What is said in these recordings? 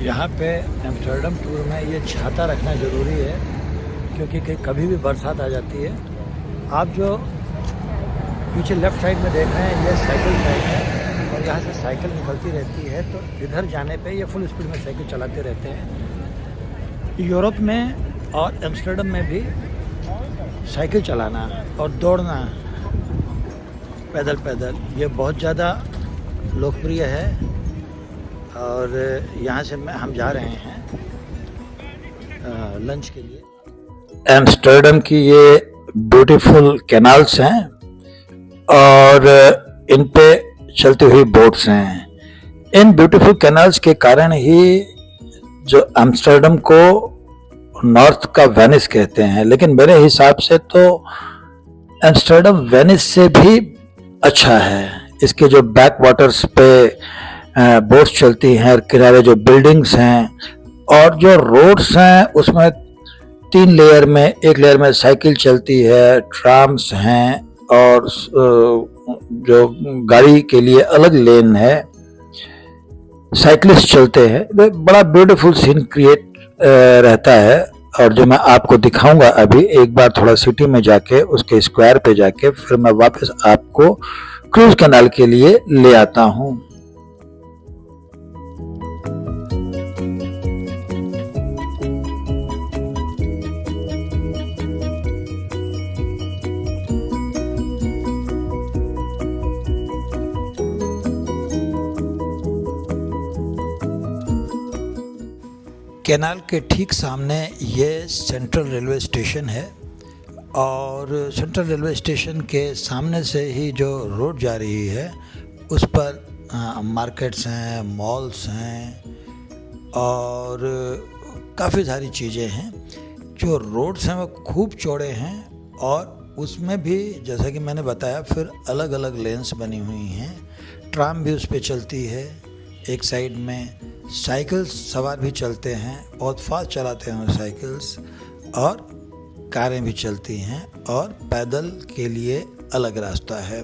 यहाँ पे Amsterdam tour में ये छाता रखना ज़रूरी है, क्योंकि कभी भी बरसात आ जाती है। आप जो पीछे लेफ़्ट साइड में देख रहे हैं ये साइकिल ट्रैक है और यहाँ से साइकिल निकलती रहती है, तो इधर जाने पे ये फुल स्पीड में साइकिल चलाते रहते हैं। यूरोप में और एम्स्टर्डम में भी साइकिल चलाना और दौड़ना पैदल पैदल ये बहुत ज़्यादा लोकप्रिय है। और यहाँ से हम जा रहे हैं लंच के लिए। एम्स्टर्डम की ये ब्यूटीफुल कैनाल्स हैं और इन पे चलती हुई बोट्स हैं। इन ब्यूटीफुल कैनाल्स के कारण ही जो एम्स्टर्डम को नॉर्थ का वेनिस कहते हैं, लेकिन मेरे हिसाब से तो एम्स्टर्डम वेनिस से भी अच्छा है। इसके जो बैक वाटर्स पे बोट्स चलती हैं, किनारे जो बिल्डिंग्स हैं और जो रोड्स हैं उसमें 3 लेयर में, एक लेयर में साइकिल चलती है, ट्राम्स हैं और जो गाड़ी के लिए अलग लेन है, साइकिलिस्ट चलते हैं। बड़ा ब्यूटीफुल सीन क्रिएट रहता है। और जो मैं आपको दिखाऊंगा अभी, एक बार थोड़ा सिटी में जाके उसके स्क्वायर पे जाके फिर मैं वापस आपको क्रूज कैनाल के लिए ले आता हूँ। कैनाल के ठीक सामने ये सेंट्रल रेलवे स्टेशन है और सेंट्रल रेलवे स्टेशन के सामने से ही जो रोड जा रही है उस पर मार्केट्स हैं, मॉल्स हैं और काफ़ी सारी चीज़ें हैं। जो रोड्स हैं वो खूब चौड़े हैं और उसमें भी जैसा कि मैंने बताया फिर अलग अलग लेन्स बनी हुई हैं। ट्राम भी उस पर चलती है। एक साइड में साइकिल सवार भी चलते हैं, बहुत फास्ट चलाते हैं साइकिल्स, और कारें भी चलती हैं और पैदल के लिए अलग रास्ता है।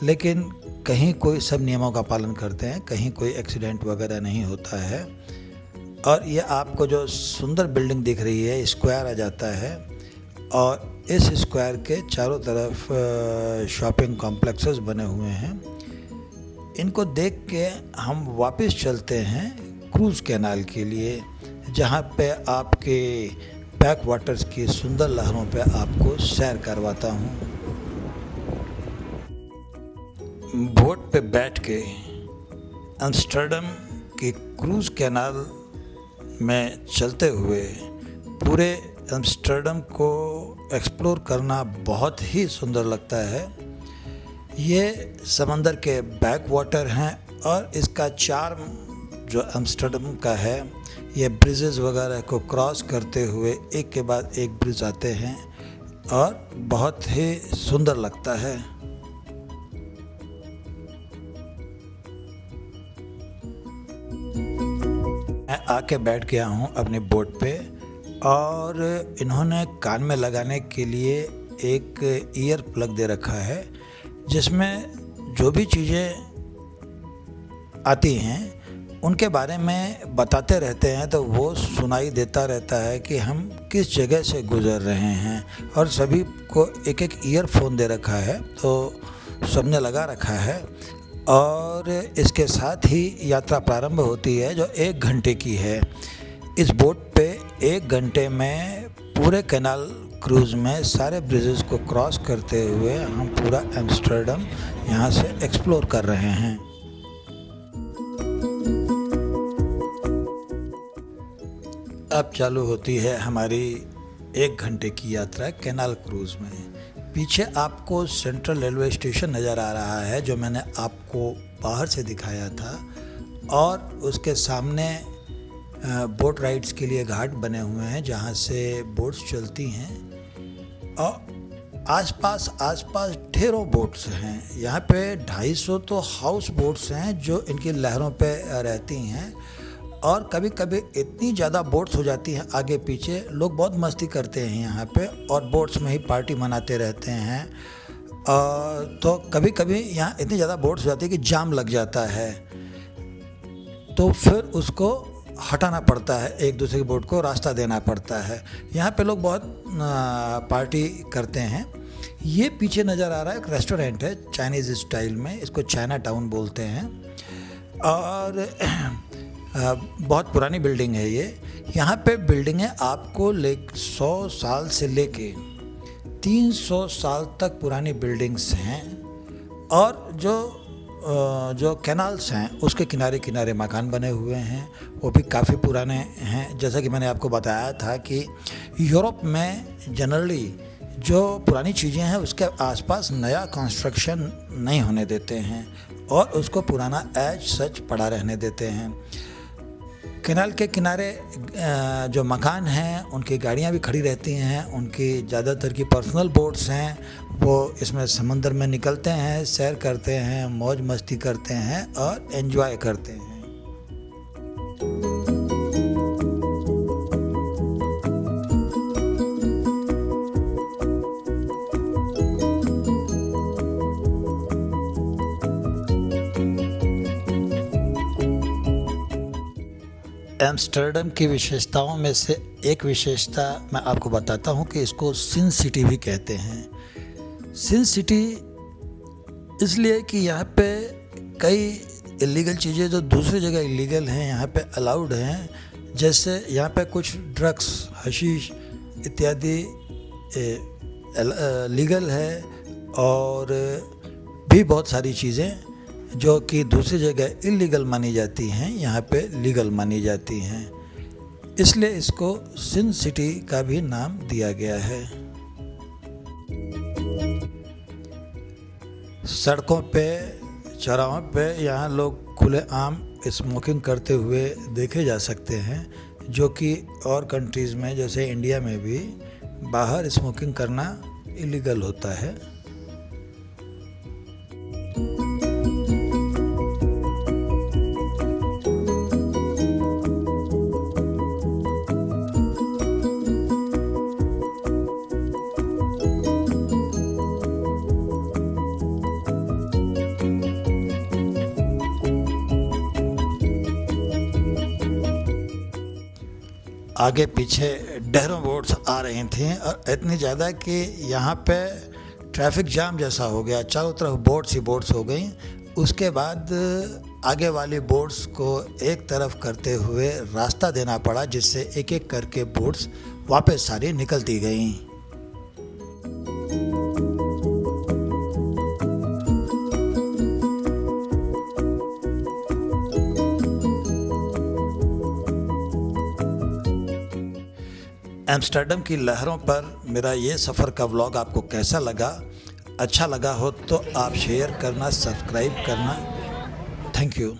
लेकिन कहीं कोई सब नियमों का पालन करते हैं, कहीं कोई एक्सीडेंट वगैरह नहीं होता है। और ये आपको जो सुंदर बिल्डिंग दिख रही है, स्क्वायर आ जाता है और इस स्क्वायर के चारों तरफ शॉपिंग कॉम्प्लेक्सेस बने हुए हैं। इनको देख के हम वापस चलते हैं क्रूज कैनाल के लिए, जहाँ पे आपके बैक वाटर्स की सुंदर लहरों पे आपको सैर करवाता हूँ। बोट पे बैठ के एम्स्टर्डम के क्रूज कैनाल में चलते हुए पूरे एम्स्टर्डम को एक्सप्लोर करना बहुत ही सुंदर लगता है। ये समंदर के बैक वाटर हैं और इसका चार्म जो एम्स्टर्डम का है, ये ब्रिजेस वगैरह को क्रॉस करते हुए एक के बाद एक ब्रिज आते हैं और बहुत ही सुंदर लगता है। मैं आके बैठ गया हूँ अपनी बोट पे और इन्होंने कान में लगाने के लिए एक ईयर प्लग दे रखा है, जिसमें जो भी चीज़ें आती हैं उनके बारे में बताते रहते हैं, तो वो सुनाई देता रहता है कि हम किस जगह से गुज़र रहे हैं। और सभी को एक एक ईयरफोन दे रखा है, तो सबने लगा रखा है। और इसके साथ ही यात्रा प्रारंभ होती है जो 1 घंटे की है। इस बोट पे 1 घंटे में पूरे कैनाल क्रूज़ में सारे ब्रिजेस को क्रॉस करते हुए हम पूरा एम्स्टर्डम यहाँ से एक्सप्लोर कर रहे हैं। अब चालू होती है हमारी 1 घंटे की यात्रा कैनाल क्रूज़ में। पीछे आपको सेंट्रल रेलवे स्टेशन नज़र आ रहा है, जो मैंने आपको बाहर से दिखाया था, और उसके सामने बोट राइड्स के लिए घाट बने हुए हैं जहाँ से बोट्स चलती हैं। और आसपास ढेरों बोट्स हैं। यहाँ पे 250 तो हाउस बोट्स हैं जो इनकी लहरों पे रहती हैं। और कभी कभी इतनी ज़्यादा बोट्स हो जाती हैं आगे पीछे, लोग बहुत मस्ती करते हैं यहाँ पे और बोट्स में ही पार्टी मनाते रहते हैं। तो कभी कभी यहाँ इतनी ज़्यादा बोट्स हो जाती है कि जाम लग जाता है, तो फिर उसको हटाना पड़ता है, एक दूसरे के बोट को रास्ता देना पड़ता है। यहाँ पे लोग बहुत पार्टी करते हैं। ये पीछे नज़र आ रहा है एक रेस्टोरेंट है चाइनीज़ स्टाइल में, इसको चाइना टाउन बोलते हैं और बहुत पुरानी बिल्डिंग है ये। यहाँ पे बिल्डिंगें आपको 100 साल से लेके 300 साल तक पुरानी बिल्डिंग्स हैं और जो कैनाल्स हैं उसके किनारे किनारे मकान बने हुए हैं, वो भी काफ़ी पुराने हैं। जैसा कि मैंने आपको बताया था कि यूरोप में जनरली जो पुरानी चीज़ें हैं उसके आसपास नया कंस्ट्रक्शन नहीं होने देते हैं और उसको पुराना एज सच पड़ा रहने देते हैं। कैनाल के किनारे जो मकान हैं उनकी गाड़ियाँ भी खड़ी रहती हैं, उनकी ज़्यादातर की पर्सनल बोट्स हैं, वो इसमें समंदर में निकलते हैं, सैर करते हैं, मौज मस्ती करते हैं और एंजॉय करते हैं। एम्स्टर्डम की विशेषताओं में से एक विशेषता मैं आपको बताता हूँ कि इसको सिन सिटी भी कहते हैं। सिन सिटी इसलिए कि यहाँ पे कई इलीगल चीज़ें जो दूसरी जगह इलीगल हैं यहाँ पे अलाउड हैं। जैसे यहाँ पे कुछ ड्रग्स, हशीश इत्यादि लीगल है और भी बहुत सारी चीज़ें जो कि दूसरी जगह इलीगल मानी जाती हैं यहाँ पे लीगल मानी जाती हैं, इसलिए इसको सिन सिटी का भी नाम दिया गया है। सड़कों पे, चौराहों पे यहाँ लोग खुलेआम स्मोकिंग करते हुए देखे जा सकते हैं, जो कि और कंट्रीज़ में जैसे इंडिया में भी बाहर स्मोकिंग करना इलीगल होता है। आगे पीछे ढेरों बोट्स आ रही थी और इतनी ज़्यादा कि यहाँ पे ट्रैफिक जाम जैसा हो गया, चारों तरफ बोट्स ही बोट्स हो गई। उसके बाद आगे वाली बोट्स को एक तरफ करते हुए रास्ता देना पड़ा, जिससे एक एक करके बोट्स वापस सारी निकलती गईं। एम्स्टर्डम की लहरों पर मेरा ये सफ़र का व्लॉग आपको कैसा लगा? अच्छा लगा हो तो आप शेयर करना, सब्सक्राइब करना। Thank you.